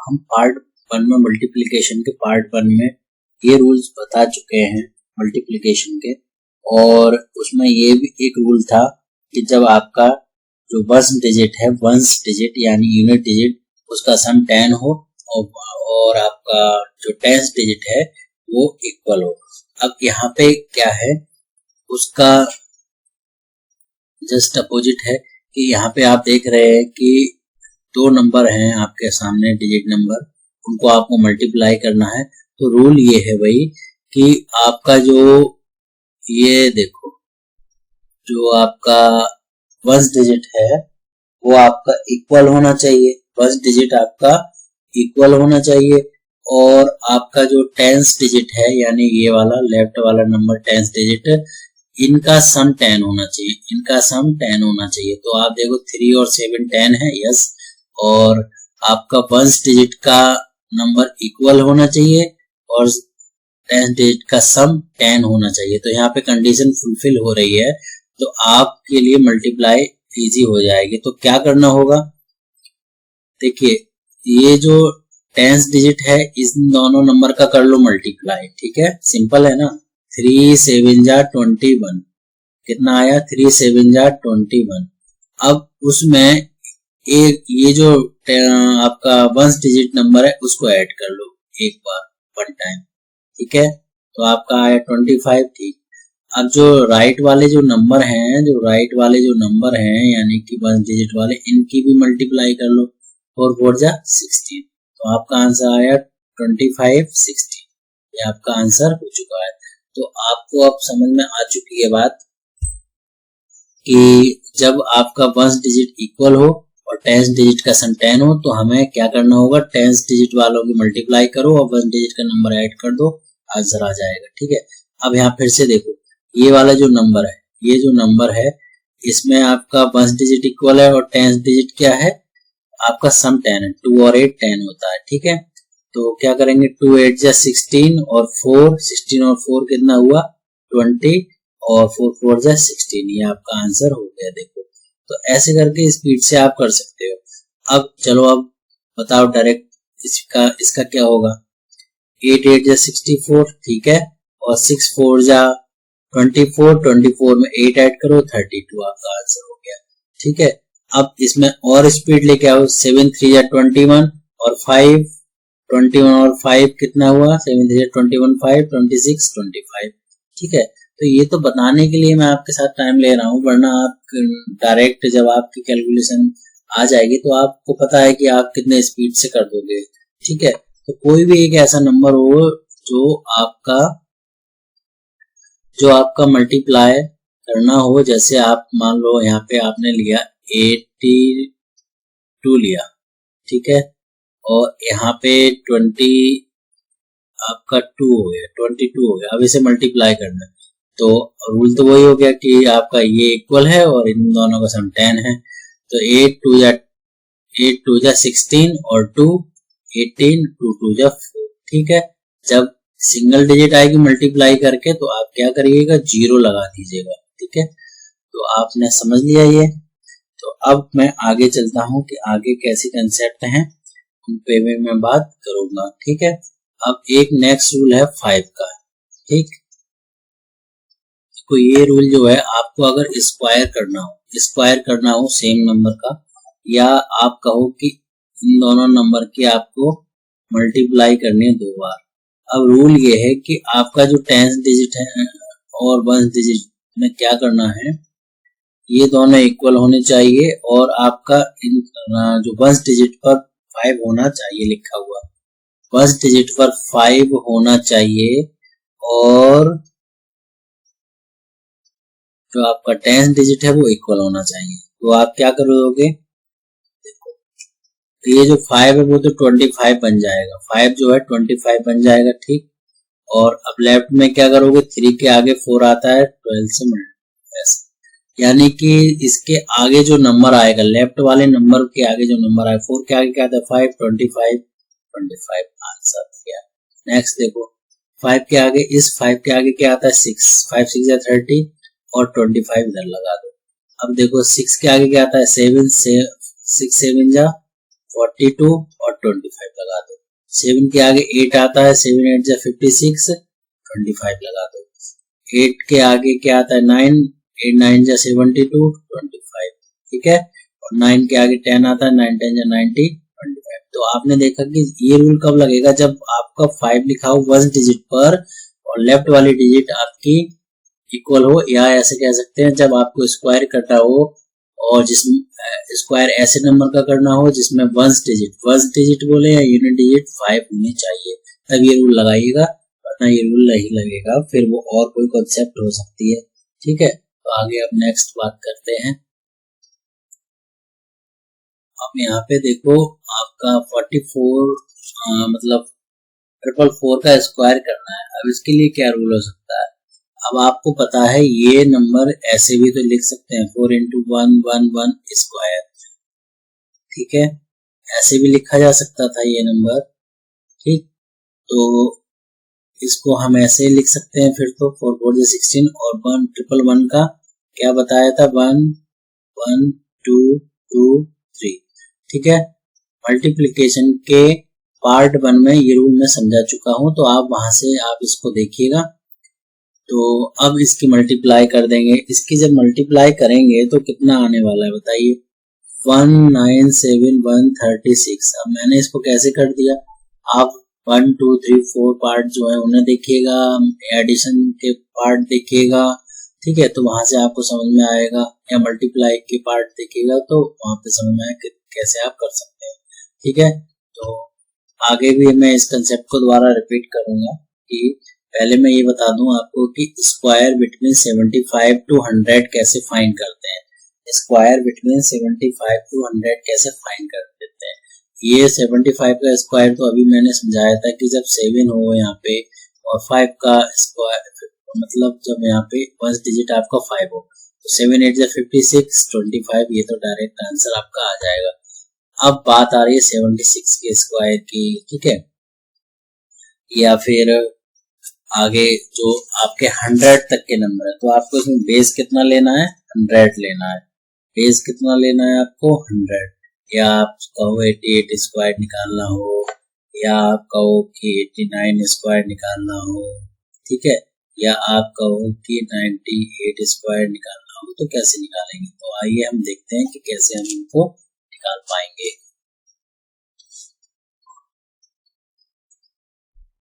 हम पार्ट 1 में मल्टीप्लिकेशन के पार्ट 1 में ये रूल्स बता चुके हैं मल्टीप्लिकेशन के, और उसमें ये भी एक रूल था कि जब आपका जो वंश डिजिट है, वंश डिजिट यानी यूनिट डिजिट, उसका सम 10 हो और आपका जो टेंथ डिजिट है वो इक्वल हो। अब यहाँ पे क्या है, उसका जस्ट अपोजिट है कि यहाँ पे आप देख रहे हैं कि दो नंबर हैं आपके सामने डिजिट नंबर, उनको आपको मल्टीप्लाई करना है। तो रूल ये है भाई कि आपका जो ये देखो जो आपका वंश डिजिट है वो आपका इक्वल होना चाहिए, वंश डिजिट आपका इक्वल होना चाहिए, और आपका जो टेंथ डिजिट है यानी ये वाला लेफ्ट वाला नंबर टेंथ डिजिट, इनका सम 10 होना चाहिए, इनका सम 10 होना चाहिए। तो आप देखो 3 और 7 10 है, यस, और आपका वंश डिजिट का नंबर इक्वल होना चाहिए और टेंथ डिजिट का सम 10 होना चाहिए। तो यहाँ पे कंडीशन फुलफिल हो रही है, तो आपके लिए मल्टीप्लाई इजी हो जाएगी। तो क्या करना होगा, देखिए ये जो टेंथ डिजिट है इस दोनों नंबर का कर लो मल्टीप्लाई, ठीक है, सिंपल है ना। 3 7 जा 21, कितना आया 3 7 जा 21। अब उसमें एक ये जो आपका वंश डिजिट नंबर है उसको ऐड कर लो एक बार, वन टाइम, ठीक है, तो आपका आया 25, ठीक। अब जो राइट वाले जो नंबर हैं, जो राइट वाले जो नंबर हैं यानी कि वंश डिजिट वाले, इनकी भी मल्टीप्लाई कर लो, 4 4 जा 16, तो आपका आंसर आया 25 16, ये आपका आंसर हो चुका है। तो आपको अब समझ में आ चुकी है बात कि जब आपका वंश डिजिट इक्वल हो और टेंथ डिजिट का सम 10 हो तो हमें क्या करना होगा, टेंथ डिजिट वालों की मल्टीप्लाई करो और वंश डिजिट का नंबर ऐड कर दो, आंसर आ जाएगा, ठीक है। अब यहाँ फिर से देखो ये वाला जो नंबर है, ये जो नंबर है इसमें आपका वंश डिजिट इक्वल है और टेंथ डिजिट क्या है आपका सम 10 है, 2 और 8 10 होता है, ठीक है। तो क्या करेंगे, 2 8 जा 16 और 4 16 और 4 कितना हुआ 20 और 4 4 जा 16, ये आपका आंसर हो गया। देखो तो ऐसे करके स्पीड से आप कर सकते हो। अब चलो अब बताओ डायरेक्ट इसका क्या होगा, 8 8 जा 64, ठीक है, और 6 4 जा 24, 24 में 8 ऐड करो 32, आपका आंसर हो गया, ठीक है। अब इसमें और स्पीड लेके आओ, 7 3 जा 21 और 5 21 और 5 कितना हुआ, 7 3 जा 21 5 26 25, ठीक है। तो ये तो बताने के लिए मैं आपके साथ टाइम ले रहा हूँ, वरना आप डायरेक्ट जब आपकी कैलकुलेशन आ जाएगी तो आपको पता है कि आप कितने स्पीड से कर दोगे, ठीक है। तो कोई भी एक ऐसा नंबर हो जो आपका मल्टीप्लाई करना हो, जैसे आप मान लो यहाँ पे आपने लिया 82 लिया, ठीक है, और यहाँ पे 20 आपका 2 हो गया, 22 हो गया। अब इसे मल्टीप्लाई करना है तो रूल तो वही हो गया कि आपका ये इक्वल है और इन दोनों का सम 10 है। तो 8 2 जा 16 और 2 18 2 2 जा 4, ठीक है। जब सिंगल डिजिट आएगी मल्टीप्लाई करके तो आप क्या करिएगा, 0 लगा दीजिएगा, ठीक है। तो आपने समझ लिया ये। तो अब मैं आगे चलता हूँ कि आगे कैसे कंसेप्ट हैं उन पे भी मैं बात करूंगा, ठीक है। अब एक नेक्स्ट रूल है 5 का, ठीक। तो ये रूल जो है आपको अगर स्क्वायर करना हो सेम नंबर का, या आप कहो कि इन दोनों नंबर की आपको मल्टीप्लाई करनी है 2 बार। अब रूल ये है कि आपका जो 10th डिजिट है और 1st डिजिट में क्या करना है, ये दोनों इक्वल होने चाहिए और आपका जो 1st डिजिट पर 5 होना चाहिए लिखा हुआ, 1st डिजिट पर 5 होना चाहिए, और जो आपका 10th डिजिट है वो इक्वल होना चाहिए। तो आप क्या करोगे, देखो ये जो 5 है वो तो 25 बन जाएगा, 5 जो है 25 बन जाएगा, ठीक। और अब लेफ्ट में क्या करोगे, 3 के आगे 4 आता है, 12 से मल्टीप्लाई, यानी कि इसके आगे जो नंबर आएगा, लेफ्ट वाले नंबर के आगे जो नंबर आएगा, 4 के आगे क्या आता है 5 25 25, आंसर क्या। नेक्स्ट देखो 5 के आगे, इस 5 के आगे क्या आता है 6, 5 6 या 30 और 25 इधर लगा दो। अब देखो 6 के आगे क्या आता है 7, 6 7 जा 42 और 25 लगा दो। 7 के आगे 8 आता है, 7 8 जा 56, 25 लगा दो। 8 के आगे क्या आता है 9, 8 9 जा 72, 25, ठीक है। और 9 के आगे 10 आता है, 9 10 जा 90, 25। तो आपने देखा कि ये रूल कब लगेगा, जब आपका 5 लिखा हो फर्स्ट डिजिट पर और लेफ्ट वाली डिजिट आपकी इक्वल हो, या ऐसे कह सकते हैं जब आपको स्क्वायर करना हो और जिसमें स्क्वायर ऐसे नंबर का करना हो जिसमें फर्स्ट डिजिट बोले या यूनिट डिजिट 5 होनी चाहिए, तब ये रूल लगाइएगा, वरना ये रूल नहीं लगेगा, फिर वो और कोई कॉन्सेप्ट हो सकती है, ठीक है। तो आगे अब नेक्स्ट बात करते हैं। अब यहाँ पे देखो आपका 44 मतलब 444 का स्क्वायर करना है। अब इसके लिए क्या रूल हो सकता है, अब आपको पता है ये नंबर ऐसे भी तो लिख सकते हैं 4 into 1 1 1 स्क्वायर, ठीक है, ऐसे भी लिखा जा सकता था ये नंबर, ठीक। तो इसको हम ऐसे लिख सकते हैं, फिर तो 4 4 16 और 1 1 1 का क्या बताया था 1 1 2 2 3, ठीक है। मल्टीप्लिकेशन के पार्ट 1 में ये रूल मैं समझा चुका हूं, तो आप वहां से आप इसको देखिएगा। तो अब इसकी मल्टीप्लाई कर देंगे, इसकी जब मल्टीप्लाई करेंगे तो कितना आने वाला है बताइए, 197136। अब मैंने इसको कैसे कर दिया, आप 1 2 3 4 पार्ट जो है उन्हें देखिएगा, एडिशन के पार्ट देखिएगा, ठीक है, तो वहां से आपको समझ में आएगा, या मल्टीप्लाई के पार्ट देखिएगा तो वहां पे समझ में आएगा कैसे आप कर सकते हैं, ठीक है। तो आगे भी मैं इस कंसेप्ट को दोबारा रिपीट करूंगा कि पहले मैं ये बता दूं आपको कि स्क्वायर बिटवीन 75 to 100 कैसे फाइंड करते हैं, स्क्वायर बिटवीन 75 to 100 कैसे फाइंड कर देते हैं। ये 75 का स्क्वायर तो अभी मैंने समझाया था कि जब 7 हो यहाँ पे और 5 का स्क्वायर, मतलब जब यहाँ पे फर्स्ट डिजिट आपका 5 हो, तो 7 8 56 25, ये तो डायरेक्ट आंसर आपका आ जाएगा। अब बात आ रही है 76 के स्क्वायर की, ठीक है, या फिर आगे जो आपके 100 तक के नंबर है, तो आपको इसमें बेस कितना लेना है 100 लेना है, बेस कितना लेना है आपको 100, या आप कहो 88 स्क्वायर निकालना हो, या आप कहो कि 89 स्क्वायर निकालना हो, ठीक है, या आप कहो कि 98 स्क्वायर निकालना हो, तो कैसे निकालेंगे, तो आइए हम देखते हैं कि कैसे हम इनको निकाल पाएंगे।